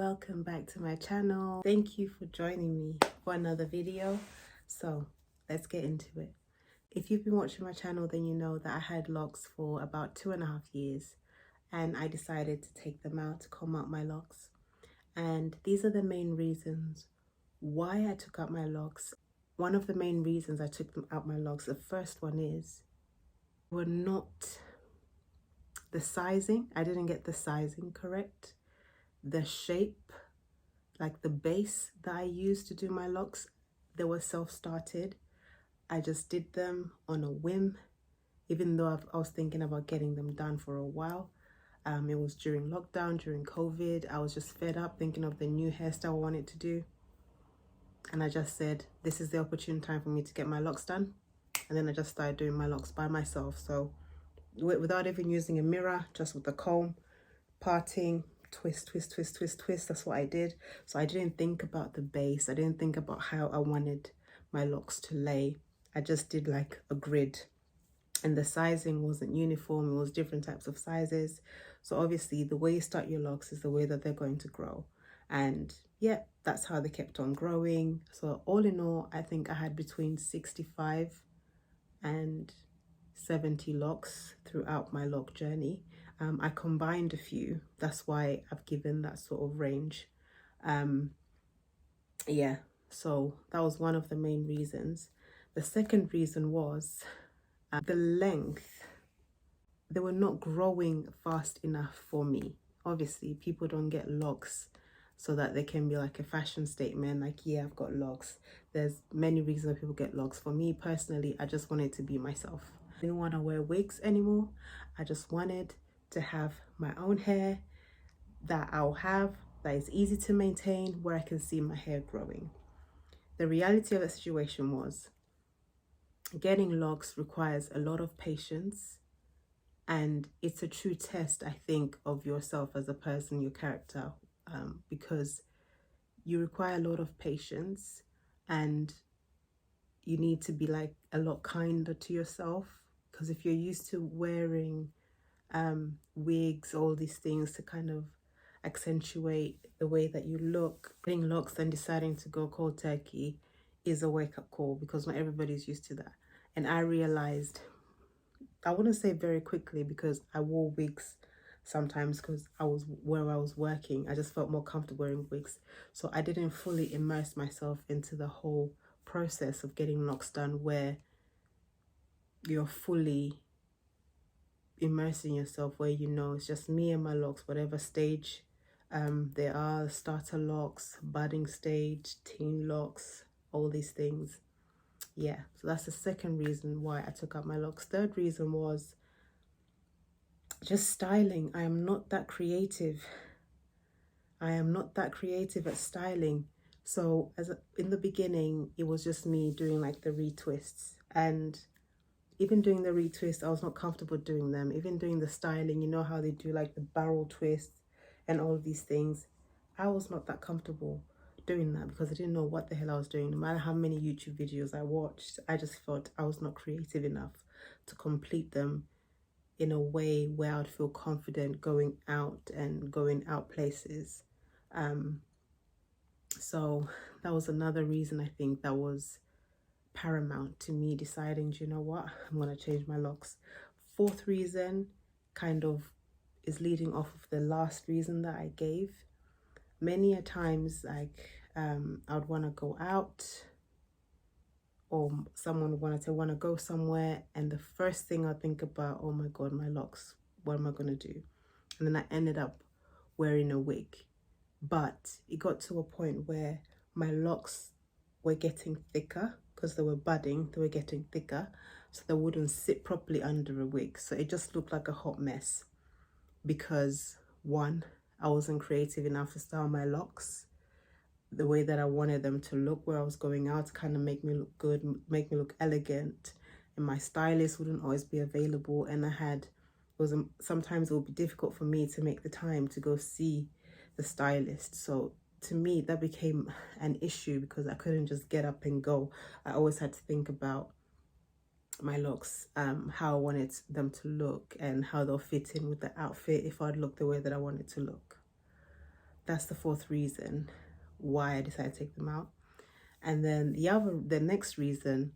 welcome back to my channel. Thank you for joining me for another video. So let's get into it. If you've been watching my channel, then you know that I had locks for about 2.5 years, and I decided to take them out to comb out my locks. And these are the main reasons why I took out my locks. One of the main reasons I took them out my locks, the first one is were not the sizing. I didn't get the sizing correct. The shape, like the base that I used to do my locks, they were self-started. I just did them on a whim, even though I was thinking about getting them done for a while. It was during lockdown, during COVID. I was just fed up thinking of the new hairstyle I wanted to do. And I just said, this is the opportune time for me to get my locks done. And then I just started doing my locks by myself. So without even using a mirror, just with the comb, parting, twist, twist, twist, twist, twist. That's what I did. So I didn't think about the base. I didn't think about how I wanted my locks to lay. I just did like a grid, and the sizing wasn't uniform. It was different types of sizes. So obviously the way you start your locks is the way that they're going to grow. And yeah, that's how they kept on growing. So all in all, I think I had between 65 and 70 locks throughout my lock journey. I combined a few, that's why I've given that sort of range. Yeah, so that was one of the main reasons. The second reason was the length. They were not growing fast enough for me. Obviously, people don't get locks so that they can be like a fashion statement, like, yeah, I've got locks. There's many reasons why people get locks. For me personally, I just wanted to be myself. I didn't want to wear wigs anymore. I just wanted to have my own hair that I'll have, that is easy to maintain, where I can see my hair growing. The reality of the situation was getting locks requires a lot of patience, and it's a true test, I think, of yourself as a person, your character, because you require a lot of patience, and you need to be like a lot kinder to yourself, because if you're used to wearing wigs, all these things to kind of accentuate the way that you look, getting locks and deciding to go cold turkey is a wake-up call, because not everybody's used to that. And I realized, I wouldn't say very quickly, because I wore wigs sometimes because I was where I was working. I just felt more comfortable wearing wigs, so I didn't fully immerse myself into the whole process of getting locks done, where you're fully immersing yourself, where you know it's just me and my locks, whatever stage there are, starter locks, budding stage, teen locks, all these things. Yeah, so that's the second reason why I took out my locks. Third reason was just styling. I am not that creative. I am not that creative at styling. So in the beginning, it was just me doing like the retwists, and even doing the retwists, I was not comfortable doing them. Even doing the styling, you know how they do like the barrel twists and all of these things, I was not that comfortable doing that, because I didn't know what the hell I was doing. No matter how many YouTube videos I watched, I just felt I was not creative enough to complete them in a way where I'd feel confident going out and going out places. So that was another reason, I think, that was paramount to me deciding, do you know what, I'm going to change my locks. Fourth reason kind of is leading off of the last reason that I gave. Many a times, like I'd want to go out, or someone would want to go somewhere, and the first thing I think about, oh my god, my locks, what am I going to do? And then I ended up wearing a wig. But it got to a point where my locks were getting thicker, because they were budding, they were getting thicker, so they wouldn't sit properly under a wig. So it just looked like a hot mess, because one, I wasn't creative enough to style my locks the way that I wanted them to look, where I was going out to kind of make me look good, make me look elegant, and my stylist wouldn't always be available, and sometimes it would be difficult for me to make the time to go see the stylist. So to me, that became an issue, because I couldn't just get up and go. I always had to think about my locks, how I wanted them to look, and how they'll fit in with the outfit, if I'd look the way that I wanted to look. that's the fourth reason why I decided to take them out. And then the next reason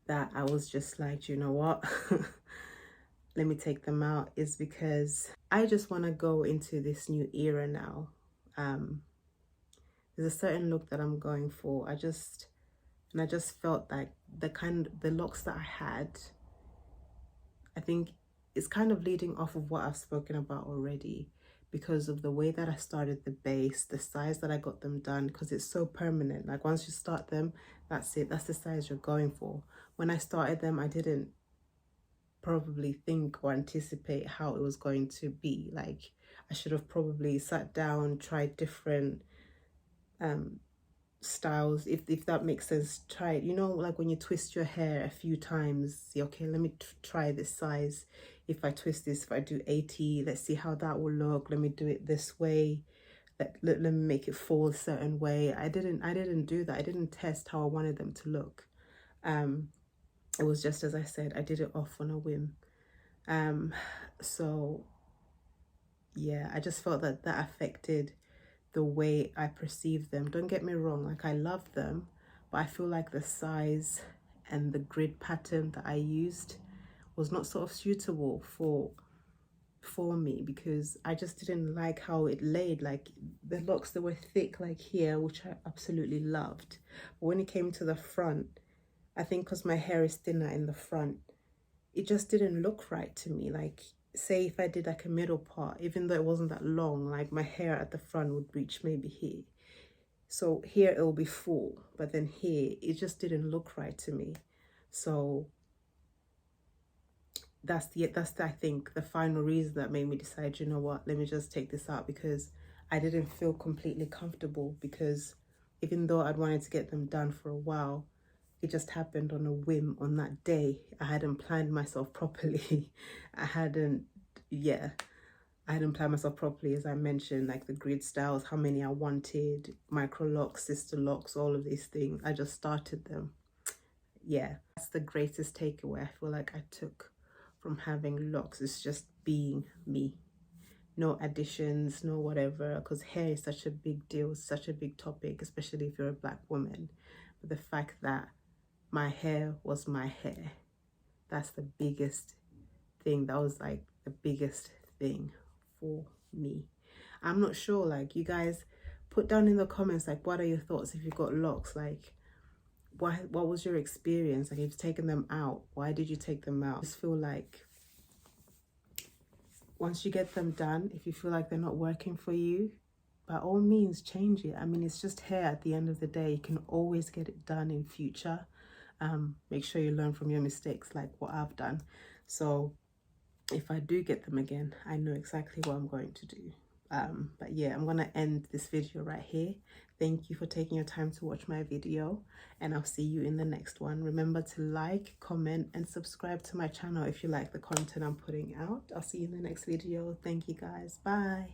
that I was just like, you know what, let me take them out, is because I just want to go into this new era now. There's a certain look that I'm going for. I just felt like the locks that I had, I think it's kind of leading off of what I've spoken about already, because of the way that I started the base, the size that I got them done, because it's so permanent. Like once you start them, that's it, that's the size you're going for. When I started them, I didn't probably think or anticipate how it was going to be. Like I should have probably sat down, tried different styles, if that makes sense. Try it, you know, like when you twist your hair a few times, see, okay, let me try this size. If I twist this, if I do 80, let's see how that will look. Let me do it this way. Let me make it fall a certain way. I didn't do that. I didn't test how I wanted them to look. It was just, as I said, I did it off on a whim. So yeah, I just felt that affected the way I perceive them. Don't get me wrong, like I love them, but I feel like the size and the grid pattern that I used was not sort of suitable for me, because I just didn't like how it laid. Like the locks that were thick like here, which I absolutely loved, but when it came to the front, I think because my hair is thinner in the front, it just didn't look right to me. Like say if I did like a middle part, even though it wasn't that long, like my hair at the front would reach maybe here. So here it will be full, but then here it just didn't look right to me. So that's I think the final reason that made me decide, you know what, let me just take this out, because I didn't feel completely comfortable. Because even though I'd wanted to get them done for a while, it just happened on a whim on that day. I hadn't planned myself properly. I hadn't planned myself properly, as I mentioned, like the grid styles, how many I wanted, micro locks, sister locks, all of these things. I just started them. Yeah, that's the greatest takeaway I feel like I took from having locks. It's just being me. No additions, no whatever, because hair is such a big deal, such a big topic, especially if you're a Black woman. But the fact that my hair was my hair, that's the biggest thing. That was like the biggest thing for me. I'm not sure, like, you guys put down in the comments, like, what are your thoughts if you've got locks? Like, what was your experience? Like, if you've taken them out, why did you take them out? I just feel like once you get them done, if you feel like they're not working for you, by all means change it. I mean, it's just hair at the end of the day. You can always get it done in future. Make sure you learn from your mistakes, like what I've done. So if I do get them again, I know exactly what I'm going to do. But yeah, I'm gonna end this video right here. Thank you for taking your time to watch my video, and I'll see you in the next one. Remember to like, comment, and subscribe to my channel if you like the content I'm putting out. I'll see you in the next video. Thank you guys. Bye.